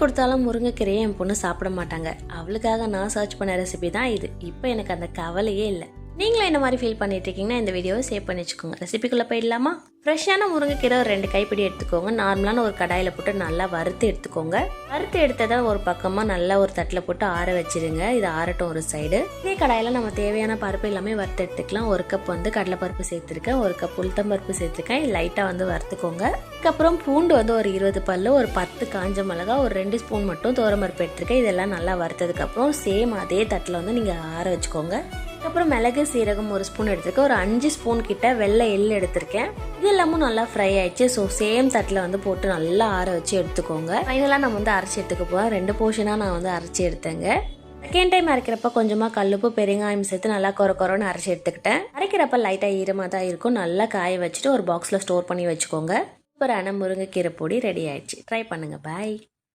கொடுத்தாலும் முருங்கைக்கீரையை என் பொண்ணு சாப்பிட மாட்டாங்க. அவளுக்காக நான் சர்ச் பண்ண ரெசிபி தான் இது. இப்போ எனக்கு அந்த கவலையே இல்லை. நீங்களும் இந்த மாதிரி ஃபீல் பண்ணிட்டு இருக்கீங்கன்னா இந்த வீடியோவை சேவ் பண்ணி வச்சுக்கோங்க. ரெசிபிக்குள்ளே போயிடலாமா? ஃப்ரெஷ்ஷான முருங்கைக்கீரை ஒரு 2 கைப்பிடி எடுத்துக்கோங்க. நார்மலான ஒரு கடாயில் போட்டு நல்லா வறுத்து எடுத்துக்கோங்க. வறுத்து எடுத்ததை ஒரு பக்கமாக நல்லா ஒரு தட்டில் போட்டு ஆற வச்சிருங்க. இது ஆறட்டும் ஒரு சைடு. இதே கடாயில் நம்ம தேவையான பருப்பு எல்லாமே வறுத்து எடுத்துக்கலாம். 1 கப் கடலைப்பருப்பு சேர்த்துருக்கேன், 1 கப் உளுத்தம்பருப்பு சேர்த்துருக்கேன். லைட்டாக வறுத்துக்கோங்க. அதுக்கப்புறம் பூண்டு ஒரு 20 பல்லு, ஒரு 10 காஞ்ச மிளகா, ஒரு 2 ஸ்பூன் மட்டும் துவரம்பருப்பு எடுத்துருக்கேன். இதெல்லாம் நல்லா வறுத்ததுக்கப்புறம் சேம் அதே தட்டில் நீங்கள் ஆற வச்சுக்கோங்க. அதுக்கப்புறம் மிளகு சீரகம் 1 ஸ்பூன் எடுத்துருக்கேன். ஒரு 5 ஸ்பூன் கிட்ட வெள்ளை எள்ளு எடுத்திருக்கேன். இது எல்லாமும் நல்லா ஃப்ரை ஆயிடுச்சு. ஸோ சேம் தட்டில் போட்டு நல்லா ஆற வச்சு எடுத்துக்கோங்க. ஃபைனலாக நம்ம அரைச்சி எடுத்துக்க போகிறோம். 2 போர்ஷனாக நான் அரைச்சி எடுத்தேங்க. செகண்ட் டைம் அரைக்கிறப்ப கொஞ்சமாக கல்லுப்பு பெருங்காயம் சேர்த்து நல்லா கொரன்னு அரைச்சி எடுத்துக்கிட்டேன். அரைக்கிறப்ப லைட்டாக ஈரமாக தான் இருக்கும். நல்லா காய வச்சுட்டு ஒரு பாக்ஸில் ஸ்டோர் பண்ணி வச்சுக்கோங்க. சூப்பரான முருங்கைக்கீரை பொடி ரெடி ஆயிடுச்சு. ட்ரை பண்ணுங்கள். பாய்.